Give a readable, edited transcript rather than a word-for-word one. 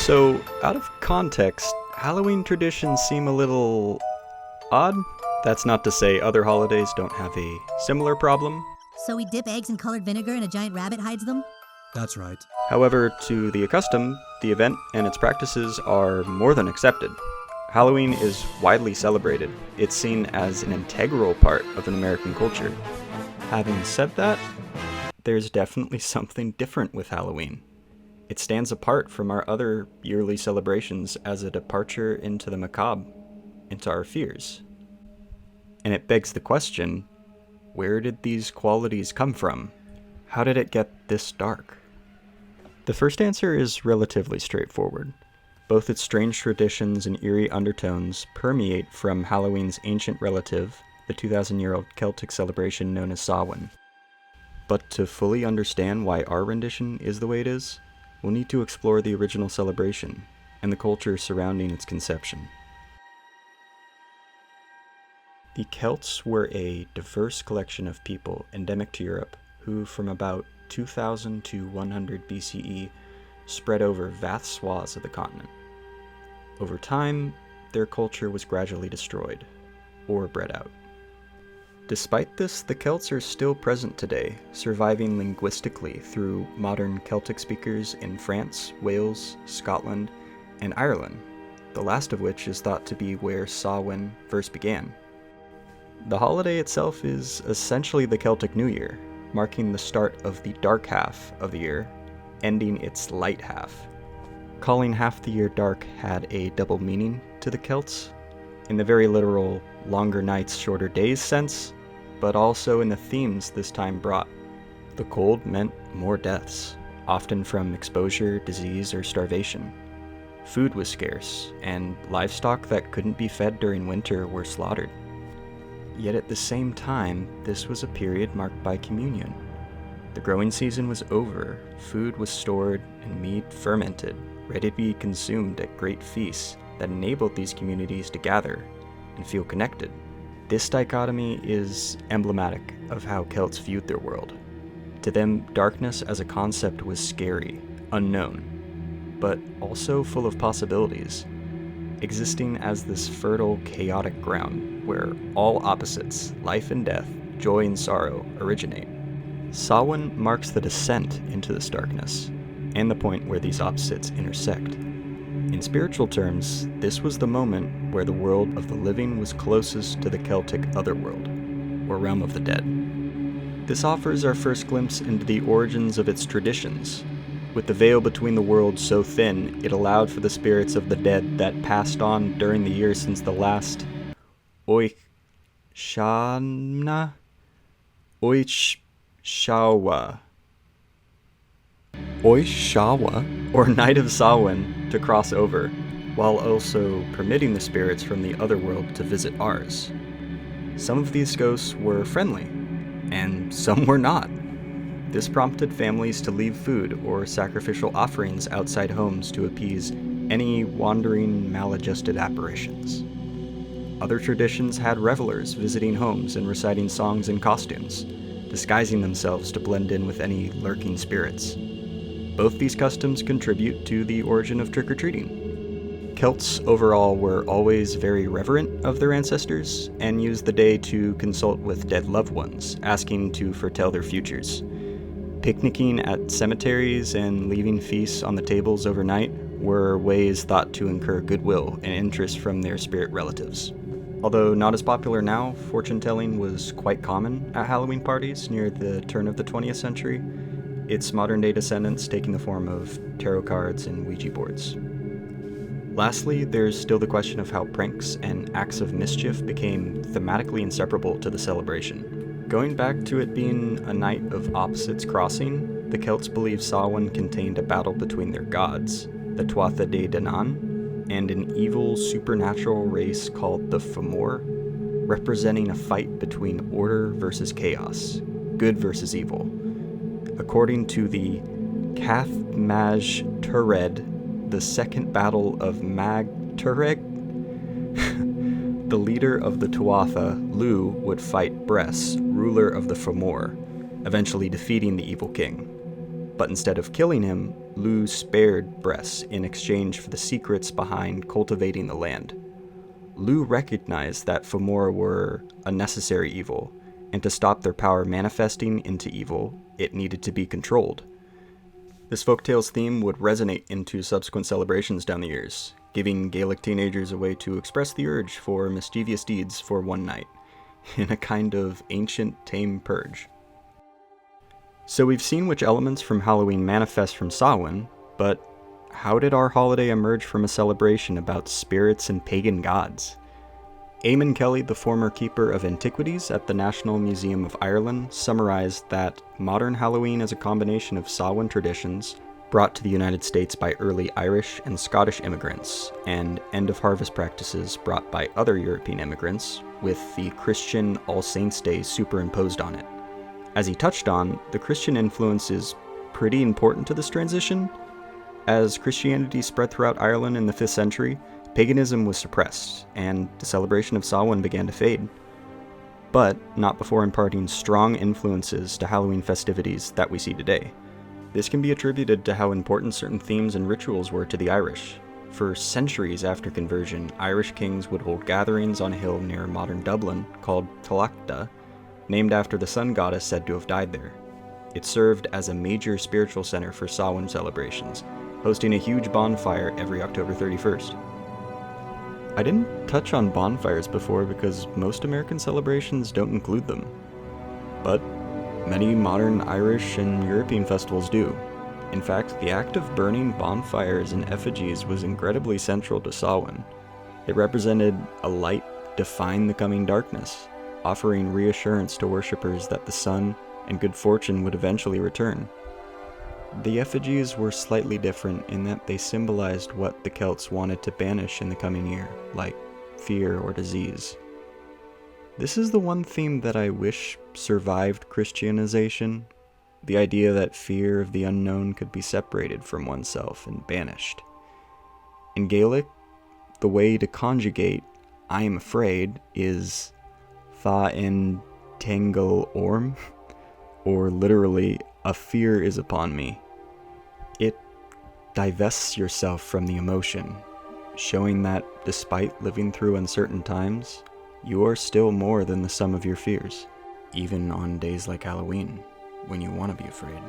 So, out of context, Halloween traditions seem a little odd. That's not to say other holidays don't have a similar problem. So we dip eggs in colored vinegar and a giant rabbit hides them? That's right. However, to the accustomed, the event and its practices are more than accepted. Halloween is widely celebrated. It's seen as an integral part of an American culture. Having said that, there's definitely something different with Halloween. It stands apart from our other yearly celebrations as a departure into the macabre, into our fears. And it begs the question, where did these qualities come from? How did it get this dark? The first answer is relatively straightforward. Both its strange traditions and eerie undertones permeate from Halloween's ancient relative, the 2,000-year-old Celtic celebration known as Samhain. But to fully understand why our rendition is the way it is, we'll need to explore the original celebration and the culture surrounding its conception. The Celts were a diverse collection of people endemic to Europe who, from about 2000 to 100 BCE, spread over vast swaths of the continent. Over time, their culture was gradually destroyed, or bred out. Despite this, the Celts are still present today, surviving linguistically through modern Celtic speakers in France, Wales, Scotland, and Ireland, the last of which is thought to be where Samhain first began. The holiday itself is essentially the Celtic New Year, marking the start of the dark half of the year, ending its light half. Calling half the year dark had a double meaning to the Celts, in the very literal longer nights, shorter days sense, but also in the themes this time brought. The cold meant more deaths, often from exposure, disease, or starvation. Food was scarce, and livestock that couldn't be fed during winter were slaughtered. Yet at the same time, this was a period marked by communion. The growing season was over, food was stored, and mead fermented, ready to be consumed at great feasts that enabled these communities to gather and feel connected. This dichotomy is emblematic of how Celts viewed their world. To them, darkness as a concept was scary, unknown, but also full of possibilities, existing as this fertile, chaotic ground where all opposites, life and death, joy and sorrow, originate. Samhain marks the descent into this darkness, and the point where these opposites intersect. In spiritual terms, this was the moment where the world of the living was closest to the Celtic otherworld, or realm of the dead. This offers our first glimpse into the origins of its traditions. With the veil between the worlds so thin, it allowed for the spirits of the dead that passed on during the years since the last Oichshamna? Oichshawa, or Night of Samhain, to cross over, while also permitting the spirits from the other world to visit ours. Some of these ghosts were friendly, and some were not. This prompted families to leave food or sacrificial offerings outside homes to appease any wandering, maladjusted apparitions. Other traditions had revelers visiting homes and reciting songs in costumes, disguising themselves to blend in with any lurking spirits. Both these customs contribute to the origin of trick-or-treating. Celts overall were always very reverent of their ancestors and used the day to consult with dead loved ones, asking to foretell their futures. Picnicking at cemeteries and leaving feasts on the tables overnight were ways thought to incur goodwill and interest from their spirit relatives. Although not as popular now, fortune-telling was quite common at Halloween parties near the turn of the 20th century, its modern-day descendants taking the form of tarot cards and Ouija boards. Lastly, there's still the question of how pranks and acts of mischief became thematically inseparable to the celebration. Going back to it being a night of opposites crossing, the Celts believed Samhain contained a battle between their gods, the Tuatha De Danann, and an evil supernatural race called the Fomor, representing a fight between order versus chaos, good versus evil. According to the Cath Mag Tured, the second battle of Mag Tureg, the leader of the Tuatha, Lu, would fight Bress, ruler of the Fomor, eventually defeating the evil king. But instead of killing him, Lu spared Bress in exchange for the secrets behind cultivating the land. Lu recognized that Fomor were a necessary evil, and to stop their power manifesting into evil, it needed to be controlled. This folktale's theme would resonate into subsequent celebrations down the years, giving Gaelic teenagers a way to express the urge for mischievous deeds for one night, in a kind of ancient tame purge. So we've seen which elements from Halloween manifest from Samhain, but how did our holiday emerge from a celebration about spirits and pagan gods? Eamon Kelly, the former keeper of antiquities at the National Museum of Ireland, summarized that modern Halloween is a combination of Samhain traditions brought to the United States by early Irish and Scottish immigrants, and end-of-harvest practices brought by other European immigrants, with the Christian All Saints' Day superimposed on it. As he touched on, the Christian influence is pretty important to this transition. As Christianity spread throughout Ireland in the 5th century, paganism was suppressed, and the celebration of Samhain began to fade. But not before imparting strong influences to Halloween festivities that we see today. This can be attributed to how important certain themes and rituals were to the Irish. For centuries after conversion, Irish kings would hold gatherings on a hill near modern Dublin called Tallaghda, named after the sun goddess said to have died there. It served as a major spiritual center for Samhain celebrations, hosting a huge bonfire every October 31st. I didn't touch on bonfires before because most American celebrations don't include them, but many modern Irish and European festivals do. In fact, the act of burning bonfires and effigies was incredibly central to Samhain. It represented a light defying the coming darkness, offering reassurance to worshippers that the sun and good fortune would eventually return. The effigies were slightly different in that they symbolized what the Celts wanted to banish in the coming year, like fear or disease. This is the one theme that I wish survived Christianization, the idea that fear of the unknown could be separated from oneself and banished. In Gaelic, the way to conjugate I am afraid is tha in tengel orm, or literally, a fear is upon me. It divests yourself from the emotion, showing that despite living through uncertain times, you are still more than the sum of your fears, even on days like Halloween, when you want to be afraid.